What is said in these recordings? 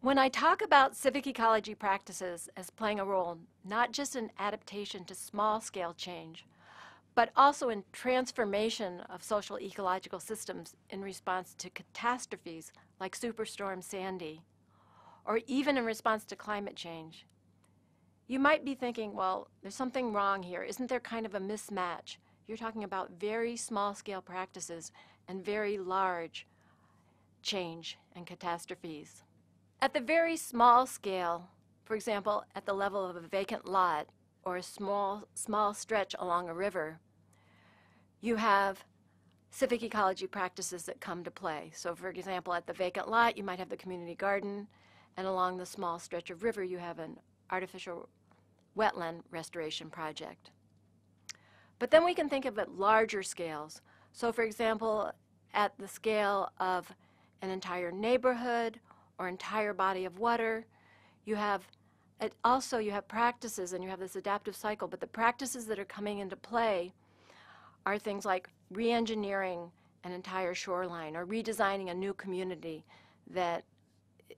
When I talk about civic ecology practices as playing a role, not just in adaptation to small-scale change, but also in transformation of social ecological systems in response to catastrophes like Superstorm Sandy, or even in response to climate change, you might be thinking, well, there's something wrong here. Isn't there kind of a mismatch? You're talking about very small-scale practices and very large change and catastrophes. At the very small scale, for example, at the level of a vacant lot or a small stretch along a river, you have civic ecology practices that come to play. So for example, at the vacant lot, you might have the community garden, and along the small stretch of river, you have an artificial wetland restoration project. But then we can think of at larger scales. So for example, at the scale of an entire neighborhood or entire body of water, you have practices and you have this adaptive cycle, but the practices that are coming into play are things like re-engineering an entire shoreline or redesigning a new community that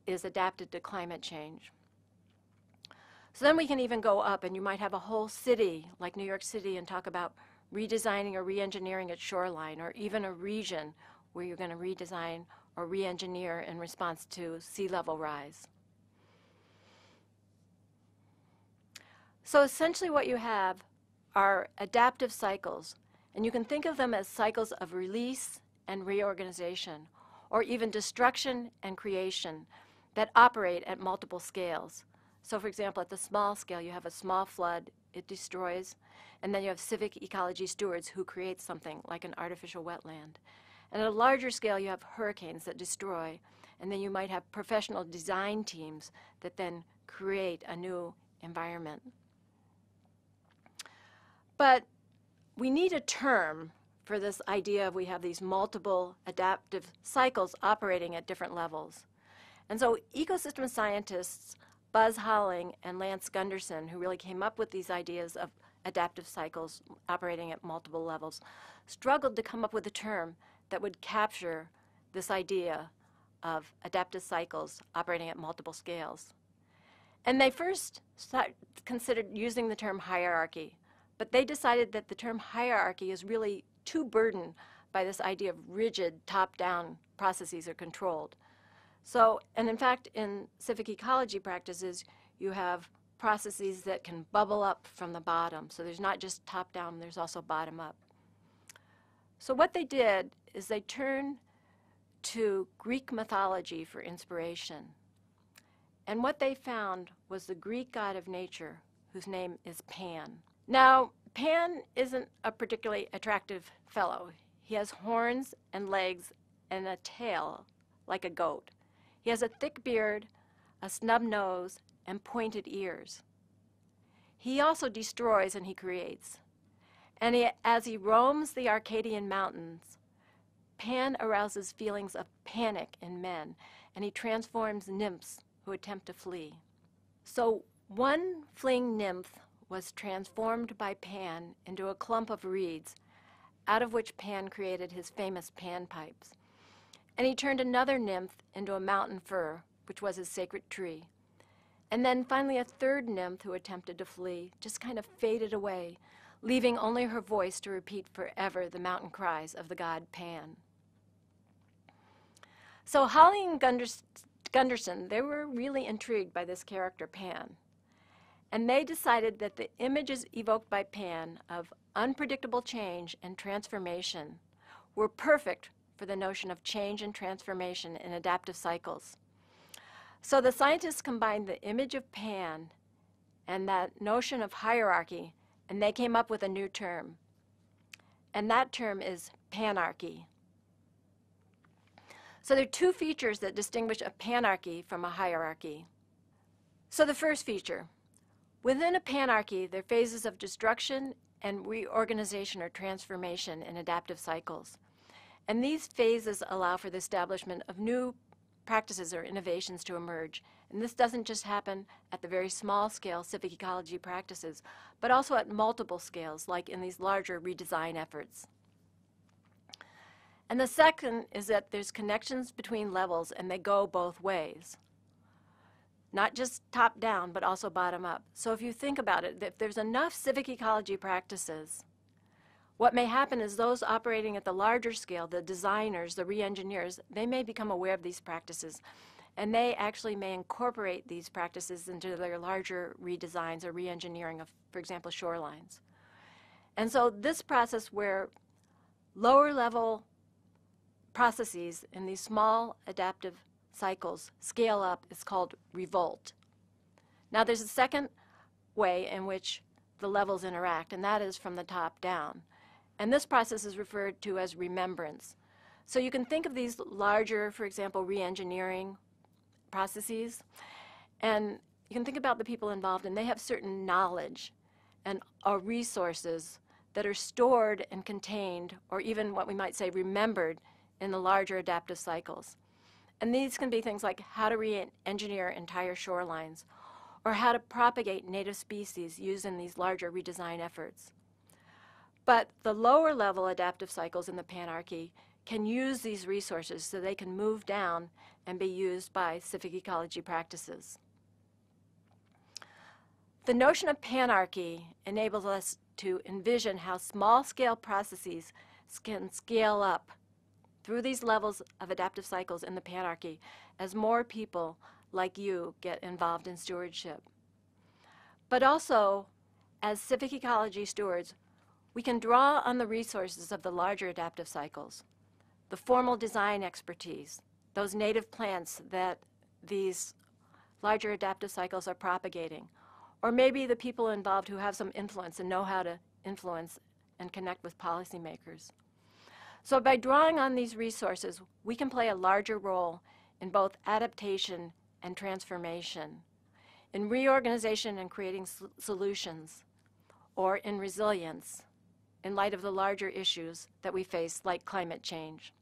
is adapted to climate change. So then we can even go up, and you might have a whole city like New York City and talk about redesigning or re-engineering its shoreline, or even a region where you're going to redesign or re-engineer in response to sea level rise. So essentially what you have are adaptive cycles, and you can think of them as cycles of release and reorganization, or even destruction and creation that operate at multiple scales. So for example, at the small scale, you have a small flood, it destroys, and then you have civic ecology stewards who create something like an artificial wetland. And at a larger scale, you have hurricanes that destroy, and then you might have professional design teams that then create a new environment. But we need a term for this idea of we have these multiple adaptive cycles operating at different levels. And so ecosystem scientists Buzz Holling and Lance Gunderson, who really came up with these ideas of adaptive cycles operating at multiple levels, struggled to come up with a term that would capture this idea of adaptive cycles operating at multiple scales. And they first considered using the term hierarchy, but they decided that the term hierarchy is really too burdened by this idea of rigid top-down processes are controlled. So, and in fact, in civic ecology practices, you have processes that can bubble up from the bottom. So there's not just top-down, there's also bottom-up. So what they did is they turned to Greek mythology for inspiration. And what they found was the Greek god of nature, whose name is Pan. Now, Pan isn't a particularly attractive fellow. He has horns and legs and a tail like a goat. He has a thick beard, a snub nose, and pointed ears. He also destroys and he creates. And as he roams the Arcadian mountains, Pan arouses feelings of panic in men, and he transforms nymphs who attempt to flee. So one fleeing nymph was transformed by Pan into a clump of reeds, out of which Pan created his famous pan pipes. And he turned another nymph into a mountain fir, which was his sacred tree. And then finally a third nymph who attempted to flee just kind of faded away, leaving only her voice to repeat forever the mountain cries of the god Pan. So Holling and Gunderson, they were really intrigued by this character Pan. And they decided that the images evoked by Pan of unpredictable change and transformation were perfect for the notion of change and transformation in adaptive cycles. So the scientists combined the image of Pan and that notion of hierarchy, and they came up with a new term. And that term is panarchy. So there are two features that distinguish a panarchy from a hierarchy. So the first feature, within a panarchy, there are phases of destruction and reorganization or transformation in adaptive cycles. And these phases allow for the establishment of new practices or innovations to emerge. And this doesn't just happen at the very small scale civic ecology practices, but also at multiple scales, like in these larger redesign efforts. And the second is that there's connections between levels and they go both ways. not just top down, but also bottom up. So if you think about it, if there's enough civic ecology practices, what may happen is those operating at the larger scale, the designers, the re-engineers, they may become aware of these practices, and they actually may incorporate these practices into their larger redesigns or re-engineering of, for example, shorelines. And so this process where lower level processes in these small adaptive cycles scale up is called revolt. Now there's a second way in which the levels interact, and that is from the top down. And this process is referred to as remembrance. So you can think of these larger, for example, re-engineering processes, and you can think about the people involved, and they have certain knowledge and resources that are stored and contained, or even what we might say remembered, in the larger adaptive cycles. And these can be things like how to re-engineer entire shorelines, or how to propagate native species used in these larger redesign efforts. But the lower level adaptive cycles in the panarchy can use these resources so they can move down and be used by civic ecology practices. The notion of panarchy enables us to envision how small-scale processes can scale up through these levels of adaptive cycles in the panarchy as more people like you get involved in stewardship. But also, as civic ecology stewards, we can draw on the resources of the larger adaptive cycles, the formal design expertise, those native plants that these larger adaptive cycles are propagating, or maybe the people involved who have some influence and know how to influence and connect with policymakers. So by drawing on these resources, we can play a larger role in both adaptation and transformation, in reorganization and creating solutions, or in resilience, in light of the larger issues that we face, like climate change.